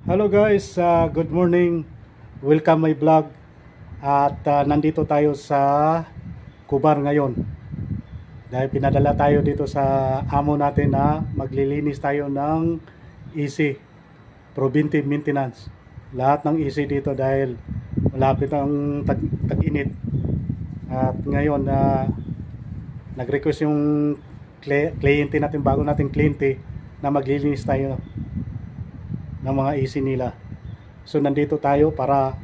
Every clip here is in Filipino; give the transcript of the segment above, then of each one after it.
Hello guys, good morning. Welcome my vlog. At nandito tayo sa Kubar ngayon. Dahil pinadala tayo dito sa amo natin na maglilinis tayo ng AC, preventive maintenance. Lahat ng AC dito dahil malapit ang tag-init. At ngayon nag-request yung kliyente natin, bago nating kliyente, na maglilinis tayo ng mga AC nila. So nandito tayo para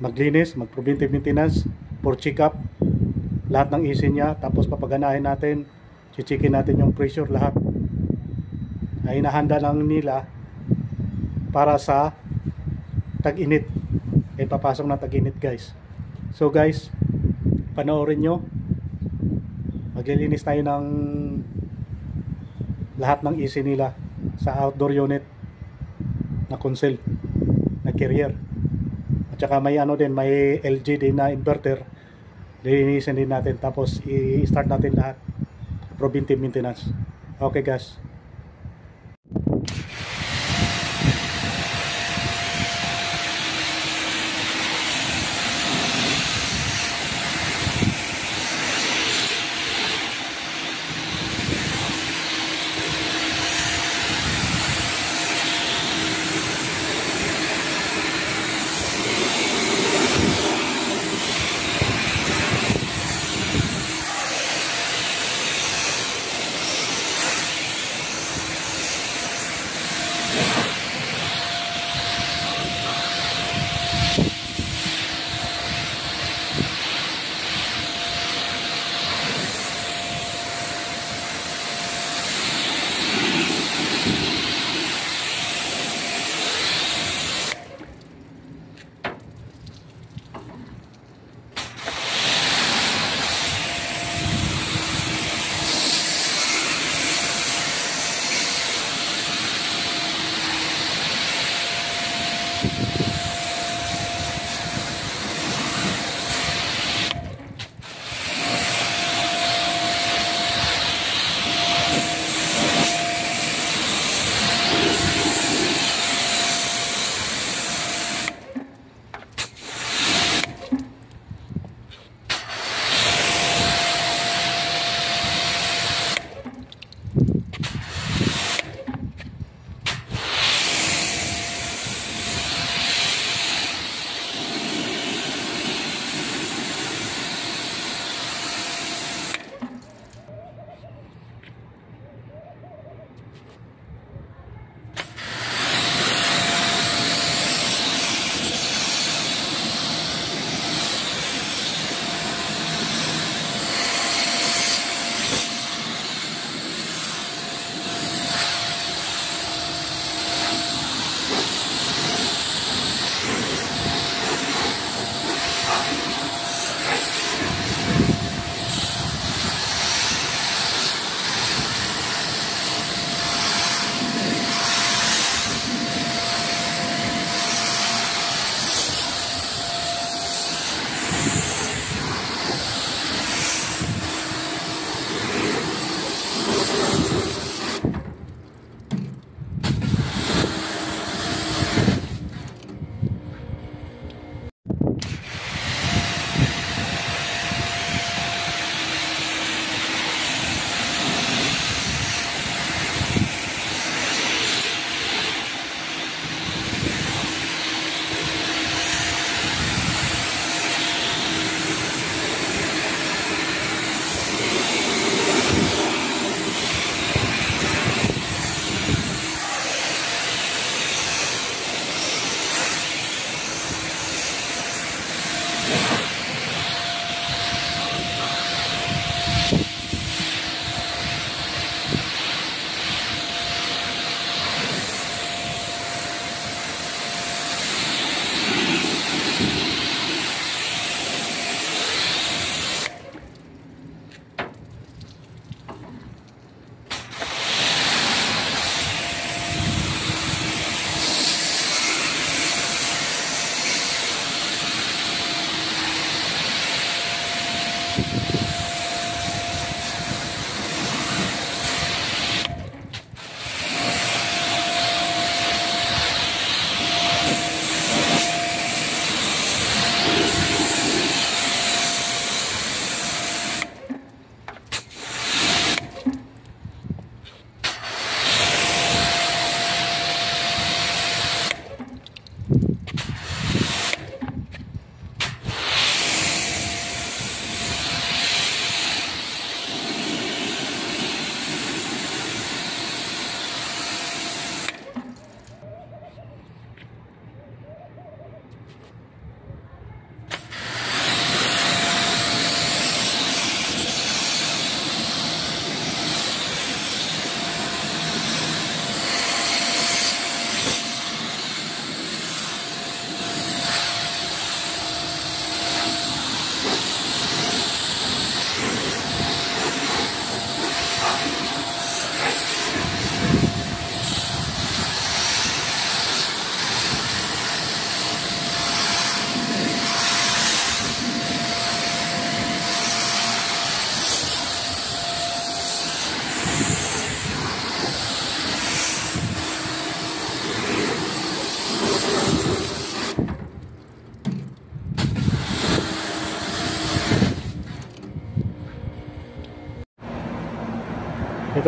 maglinis, mag-preventive maintenance, for check-up lahat ng AC niya, tapos papaganahin natin, chichikin natin yung pressure, lahat ay inahanda lang nila para sa tag-init. Ay papasok na tag-init guys. So guys, panoorin nyo, maglilinis tayo ng lahat ng AC nila sa outdoor unit na console, na carrier. At saka may may LG din na inverter. Lilinisin din natin, tapos i-start natin lahat preventive maintenance. Okay guys.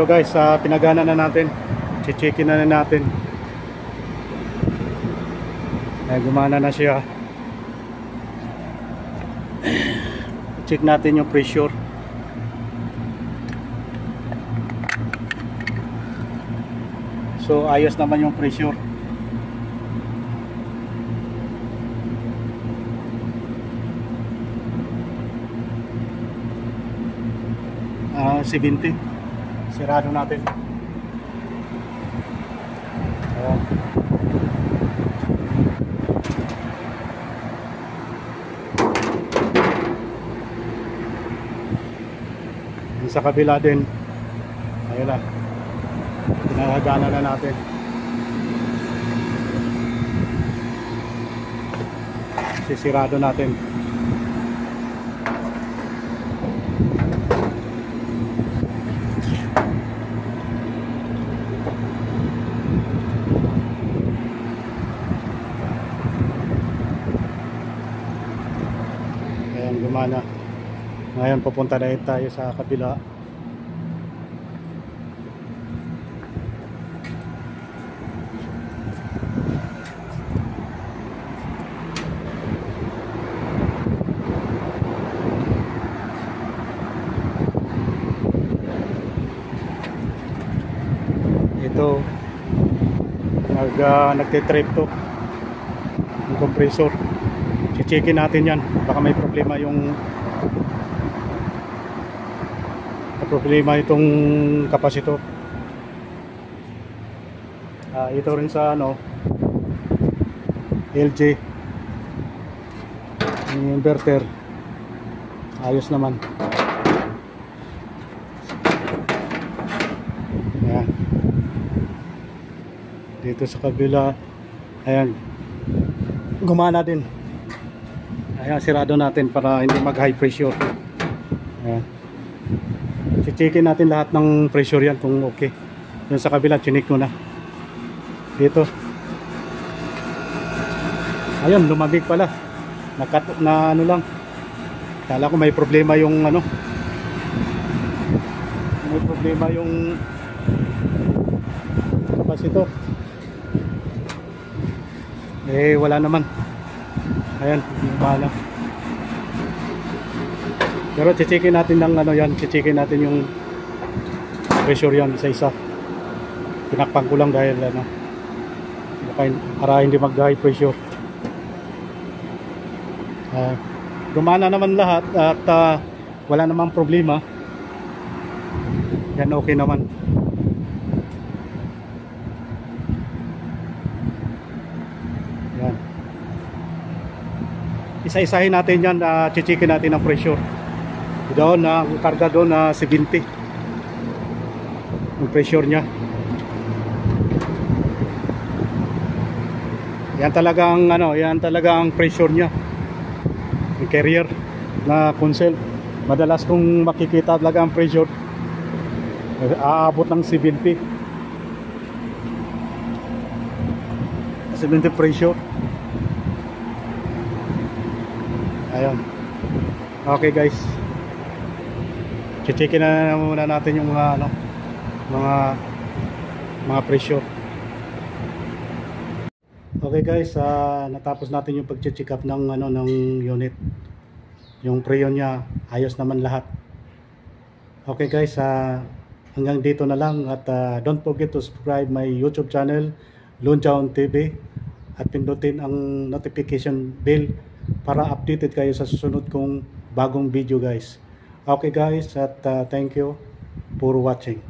Ito guys, pinagana na natin. Chichikin na natin. Ay, gumana na siya. Check natin yung pressure. So ayos naman yung pressure. 70. Sirado natin. Ayan. Yung sa kabila din. Ayun na. Pinagana na natin. Sisirado natin. Gumana. Ngayon pupunta na tayo sa kabila. Ito nagtitrip to yung compressor. Checkin natin yan, baka may problema itong kapasitor. Ito rin sa LG yung inverter ayos naman. Ayan. Dito sa kabila, ayan, gumana din. Ayan, sirado natin para hindi mag high pressure. Ayan. Checkin natin lahat ng pressure yan kung okay. Yung sa kabila, chinik ko na. Dito. Ayun, lumabig pala. Na ano lang. Kala ko may problema yung may problema yung kapasitor. Eh, wala naman. Ayan, bahala. Pero checkin natin ng yan, checkin natin yung pressure yan isa-isa. Pinakpan ko lang dahil para hindi mag-high pressure. Gumana naman lahat at wala namang problema. Yan, okay naman. Yan. Isa-isahin natin yan, checkin natin ang pressure. Doon karga doon 70 yung pressure nya. Yan talagang pressure nya, yung carrier na console. Madalas kung makikita talaga ang pressure aabot ng 70 pressure. Ayun. Okay guys, checkin na muna natin yung mga pressure. Okay guys, natapos natin yung pag-check up ng unit. Yung preyon niya ayos naman lahat. Okay guys, hanggang dito na lang at don't forget to subscribe my YouTube channel Lunjaon TV at pindutin ang notification bell para updated kayo sa susunod kong bagong video guys. Okay guys, at thank you for watching.